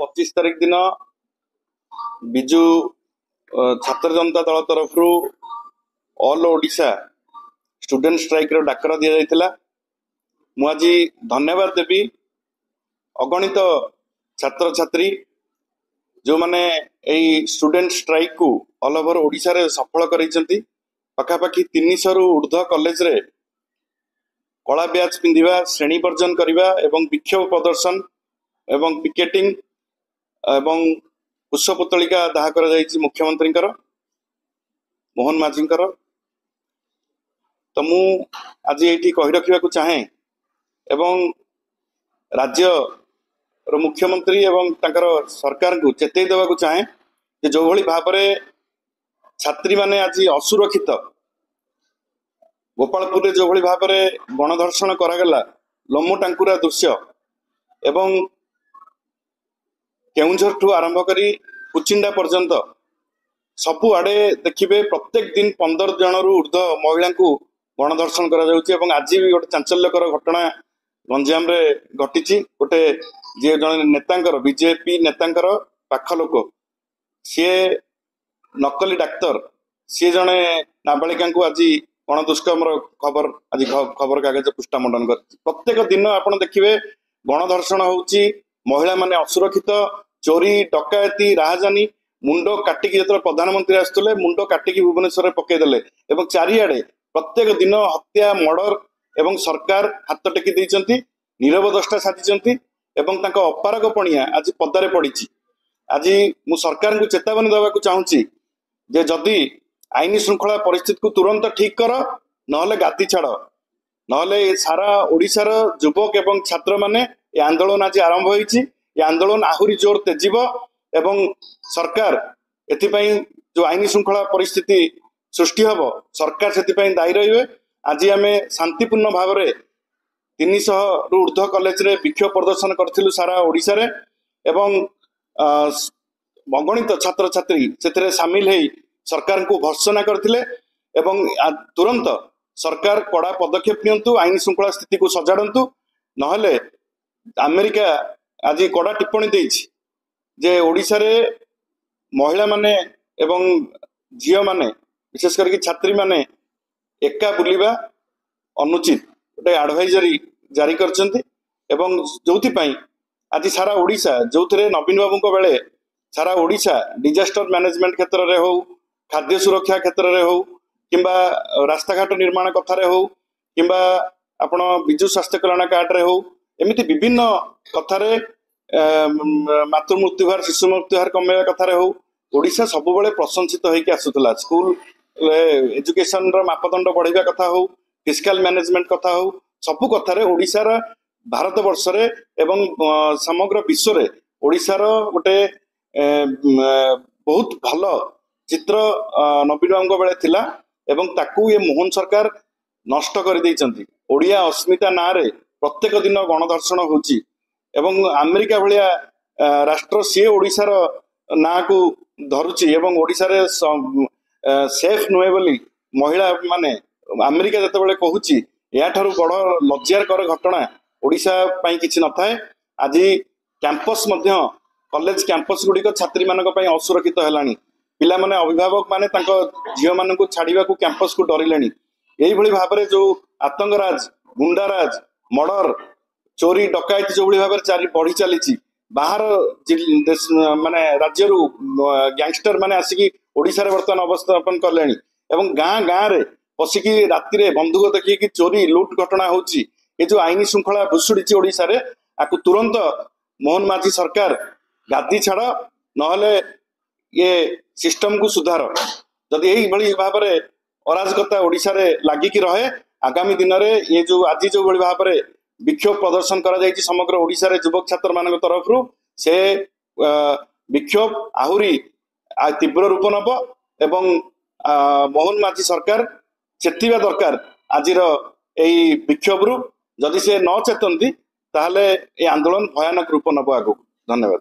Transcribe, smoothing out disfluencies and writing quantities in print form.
25 तारिख दिन विजु छात्र जनता दल तरफ ऑल ओडिशा स्टूडेंट स्ट्राइक रो डाकरा दिया जाइतिला। मु आज धन्यवाद देवी अगणित छात्र छात्री जो माने एई स्टूडेंट स्ट्राइक को ऑल ओवर ओडिशा रे सफल करिसेंती। पखापाखि 300 रु ऊर्ध्व कॉलेज रे कला ब्याज पिंधिबा श्रेणी वर्जन करवा एवं विक्षोभ प्रदर्शन एवं पिकेटिंग एवं पुष्पपुतलिका दाह करा जायछि मुख्यमंत्री मोहन माझी। तो मु आज ये कही रखा चाहे एवं राज्य मुख्यमंत्री एवं तांकर सरकार को चेतई देवा चाहे कि जो भली भाव में छात्री माने आज असुरक्षित गोपालपुर जो भली भाव में गणधर्षण करागला लोमो टांकुरा दृश्य एवं केउंझर ठू आरंभ करी कुचिंडा पर्यंत सबु आड़े देखिए प्रत्येक दिन 15 जन रु ऊर्ध्व महिला को गणधर्षण करा जाउछि। एवं आज भी गोटे चांचल्यकर घटना गंजाम रे घटी गोटे जे जन नेतांकर बीजेपी नेतांकर पाख लोक सी नकली डाक्तर सी जने नाबालिका को आज गणदुष्कर्म खबर आज खबर कागज पृष्ठा मंडन कर प्रत्येक दिन आपन देखिए गणधर्षण होउछि। महिला माने असुरक्षित चोरी डकायती राहजानी मुंडो काटिकी जो प्रधानमंत्री आसुले मुंडो काटिकी भुवनेश्वर पकईदे एवं चारिआडे प्रत्येक दिन हत्या मर्डर एवं सरकार हाथ टेकी देइचंती नीरव दृष्टा साजिचंती एवं तांको अपारग पणिया आज पदारे पड़ी। आज मु सरकार को चेतावनी देवाक चाहूँगी जे जदि आईन श्रृंखला परिस्थिति को तुरंत ठीक कर नहले गादी छाड़ नहले सारा ओडिशार युवक एवं छात्र माने ये आंदोलन आज आरंभ होइछि। ये आंदोलन आहुरी जोर तेजिब एवं सरकार एथिपाई जो आईन श्रृंखला परिस्थिति सृष्टि हब सरकार से दायी रहिबे। आज आमे शांतिपूर्ण भाव में 300 रु ऊर्ध्व कॉलेज रे विक्षोभ प्रदर्शन करथिलु सारा ओडिशा रे एवं अगणित छात्र छात्री से सामिल हो सरकार को भर्त्सना करथिले एवं तुरंत सरकार कड़ा पदक्षेप नियंतु आईन श्रृंखला स्थिति को सजाड़ंतु नहले अमेरिका आज कड़ा टिप्पणी देइछि जे ओडिशा रे महिला माने एवं झियो माने विशेष करके छात्री माने एका बुलिबा अनुचित गोटे एडवाइजरी जारी करछंती एवं जोथिपाई आज सारा ओडिशा जो नवीन बाबू बेले सारा ओडिशा डिजास्टर मैनेजमेंट क्षेत्र में हो खाद्य सुरक्षा क्षेत्र में हो किंबा रास्ताघाट निर्माण कथार हो किंबा आपण विजु स्वास्थ्य कल्याण कार्ड रे हो एमती विभिन्न कथार मातृ मृत्युहार शिशु मृत्युहार कमेवा कथार हो ओडिशा सब बेले प्रशंसित होइके आसुतला। स्कूल एजुकेशन रो मापदंड बढ़िया कथा हो फिस्काल मैनेजमेंट कथा हो सबु कथार ओडिशार भारत वर्ष रे एवं समग्र विश्व रे ओडिशार गोटे बहुत भल चित्र नवीन बाबू बेले थिला एवं ताकू ये मोहन सरकार नष्ट कर देइचंती। ओडिया अस्मिता ना रे प्रत्येक दिन गणधर्षण होची एवं अमेरिका भलिया राष्ट्र सी ओडिशार ना को धरुची एवं ओडिशा रे सेफ नुहे बोली महिला माने अमेरिका जते कहूची या ठारू बड़ लज्जार कर घटना ओडिशा पई किछि न थाए। आज कैंपस मध्य कॉलेज कैंपस गुड़िक छात्री मानक पई असुरक्षित हेलानी पिला माने अभिभावक माने तांको झियो मानकु छाड़िबा को कैंपस को डरिलेनी। एही भली भाव में जो आतंकराज गुंडाराज मर्डर चोरी डकायती जो भली भाव में बढ़ी चली बाहर माने राज्य गैंगस्टर माने आसिकी ओडिशा रे वर्तमान अवस्थापन करलेनी एवं गाँ गाँ रे पशिकी राति बंधुक देखिए चोरी लुट घटना होची। ये जो आईन श्रृंखला भुसुड़ी ओडिशा रे आकु तुरंत मोहन माझी सरकार गादी छाड़ नहले ये सिस्टम को सुधार जदि यही भली भाव में अराजकता ओडिशा रे लागिकी रहे आगामी दिन में ये जो आज जो भली भाव में विक्षोभ प्रदर्शन करा जायछि समग्र ओडिशा रे युवक छात्र मान तरफ से विक्षोभ आहुरी तीव्र रूप नब एवं मोहन माझी सरकार चेतिबा दरकार आजिर यही विक्षोभ रु जदि से न चेतंती ताहले ये आंदोलन भयानक रूप नब आगु। धन्यवाद।